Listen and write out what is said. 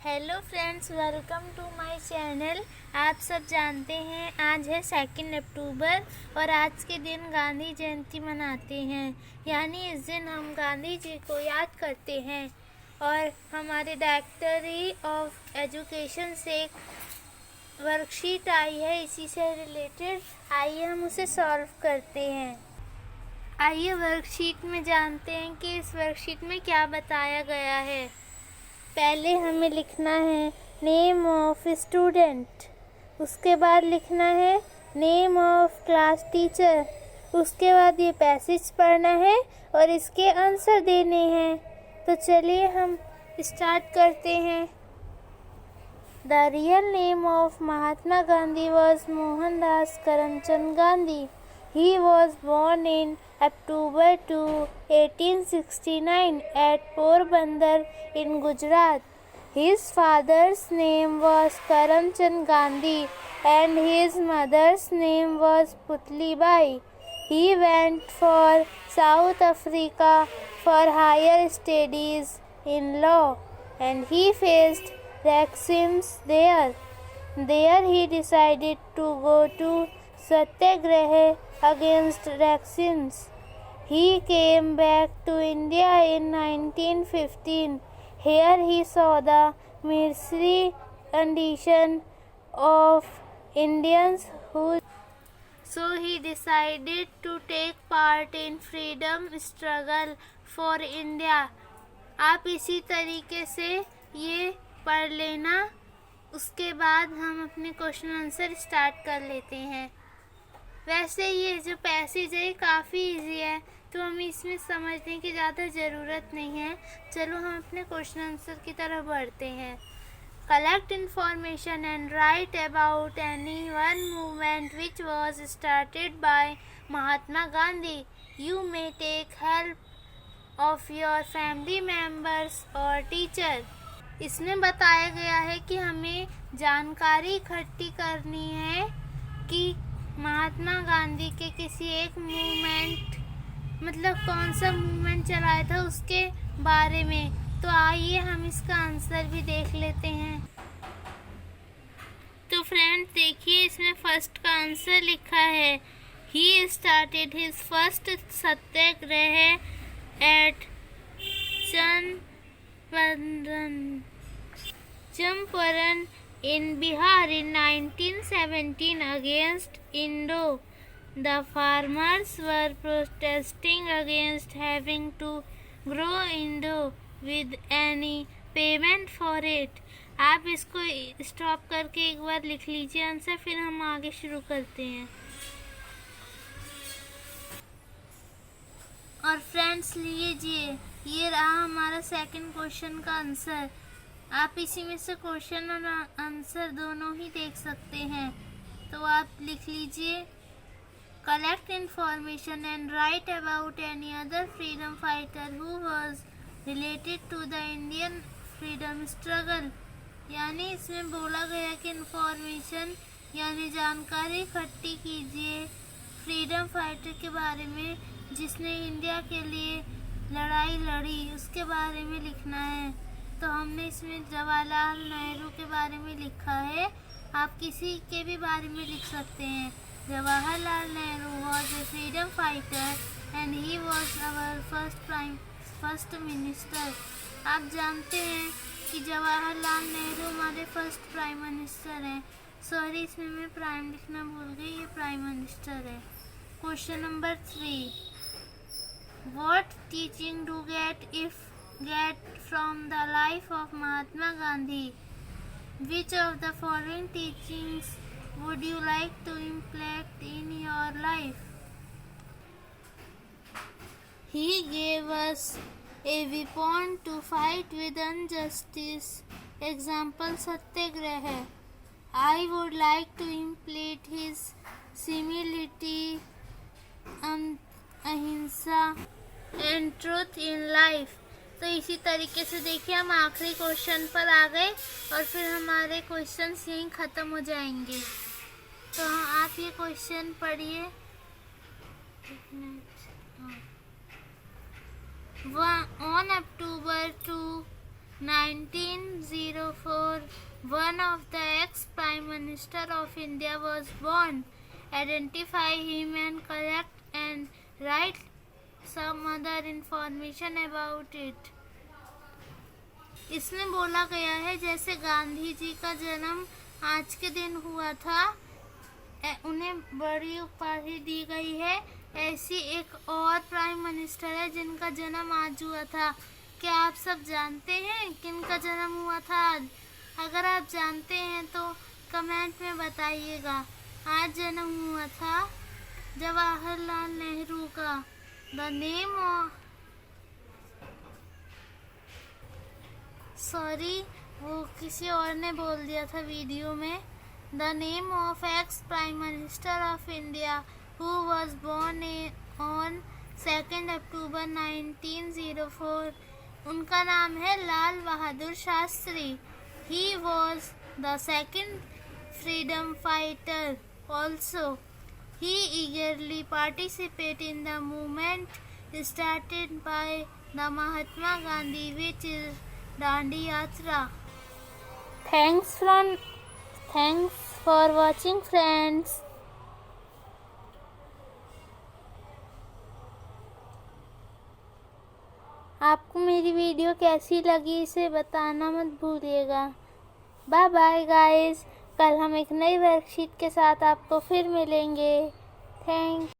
Hello friends, welcome to my channel. आप सब जानते हैं आज है 2 अक्टूबर और आज के दिन गांधी जयंती मनाते हैं। यानी इस दिन हम गांधी जी को याद करते हैं और हमारे डायरेक्टरी ऑफ एजुकेशन से एक वर्कशीट आई है इसी से रिलेटेड। आइए हम उसे सॉल्व करते हैं। आइए वर्कशीट में जानते हैं कि इस वर्कशीट में क्या बताया गया है। पहले हमें लिखना है नेम ऑफ स्टूडेंट, उसके बाद लिखना है नेम ऑफ क्लास टीचर, उसके बाद ये पैसेज पढ़ना है और इसके आंसर देने हैं। तो चलिए हम स्टार्ट करते हैं। The real name of Mahatma Gandhi was Mohandas Karamchand Gandhi. He was born in October 2, 1869 at Porbandar in Gujarat. His father's name was Karamchand Gandhi and his mother's name was Putli Bai. He went for South Africa for higher studies in law and he faced racism there. There he decided to go to Satyagraha against racism. He came back to India in 1915. Here he saw the misery condition of Indians so he decided to take part in freedom struggle for India. आप इसी तरीके से ये पढ़ लेना। उसके बाद हम अपने क्वेश्चन आंसर स्टार्ट कर लेते हैं। वैसे ये जो पैसेज है काफ़ी इजी है, तो हम इसमें समझने की ज़्यादा ज़रूरत नहीं है। चलो हम अपने क्वेश्चन आंसर की तरफ बढ़ते हैं। Collect information and write about any one movement which was started by Mahatma Gandhi. You may take help of your family members और टीचर. इसमें बताया गया है कि हमें जानकारी इकट्ठी करनी है कि महात्मा गांधी के किसी एक मूवमेंट, मतलब कौन सा मूवमेंट चलाया था उसके बारे में। तो आइए हम इसका आंसर भी देख लेते हैं। तो फ्रेंड्स देखिए, इसमें फर्स्ट का आंसर लिखा है he started his first satyagraha at Champaran in Bihar in 1917 against Indo. The farmers were protesting against having to grow Indo with any payment for it. आप इसको स्टॉप करके एक बार लिख लीजिए आंसर, फिर हम आगे शुरू करते हैं। और फ्रेंड्स लीजिए, ये रहा हमारा सेकंड क्वेश्चन का आंसर। आप इसी में से क्वेश्चन और आंसर दोनों ही देख सकते हैं। तो आप लिख लीजिए collect information and write about any other freedom fighter who was related to the Indian freedom struggle. यानी इसमें बोला गया कि इंफॉर्मेशन यानी जानकारी इकट्ठी कीजिए फ्रीडम फाइटर के बारे में जिसने इंडिया के लिए लड़ाई लड़ी, उसके बारे में लिखना है। तो हमने इसमें जवाहरलाल नेहरू के बारे में लिखा है। आप किसी के भी बारे में लिख सकते हैं। Jawaharlal Nehru was a freedom fighter and he was our first minister. आप जानते हैं कि जवाहरलाल नेहरू हमारे फर्स्ट प्राइम मिनिस्टर हैं। सॉरी, इसमें मैं प्राइम लिखना भूल गई, ये प्राइम मिनिस्टर है। Question number 3, what teaching do get from the life of Mahatma Gandhi? Which of the following teachings would you like to implement in your life? He gave us a weapon to fight with injustice. Example Satyagraha. I would like to implement his humility, ahimsa and truth in life. तो इसी तरीके से देखिए हम आखिरी question पर आ गए और फिर हमारे क्वेश्चंस यहीं ख़त्म हो जाएंगे। तो आप ये क्वेश्चन पढ़िए। On October 2, 1905 1904, one of the ex-Prime Minister of India was born. Identify him and correct and write some other information about it. इसमें बोला गया है जैसे गांधी जी का जन्म आज के दिन हुआ था, उन्हें बड़ी उपाधि दी गई है, ऐसी एक और प्राइम मिनिस्टर है जिनका जन्म आज हुआ था। क्या आप सब जानते हैं किनका जन्म हुआ था आज? अगर आप जानते हैं तो कमेंट में बताइएगा। आज जन्म हुआ था जवाहरलाल नेहरू का। द नेम ऑफ वो किसी और ने बोल दिया था वीडियो में। The name of ex prime minister of India who was born on 2 October 1904। उनका नाम है Lal Bahadur Shastri. He was the second freedom fighter also. He eagerly participated in the movement started by the Mahatma Gandhi, which is Dandi Yatra. Thanks for watching, friends. आपको मेरी video कैसी लगी इसे बताना मत भूलिएगा। Bye bye guys. कल हम एक नई वर्कशीट के साथ आपको फिर मिलेंगे। थैंक्स।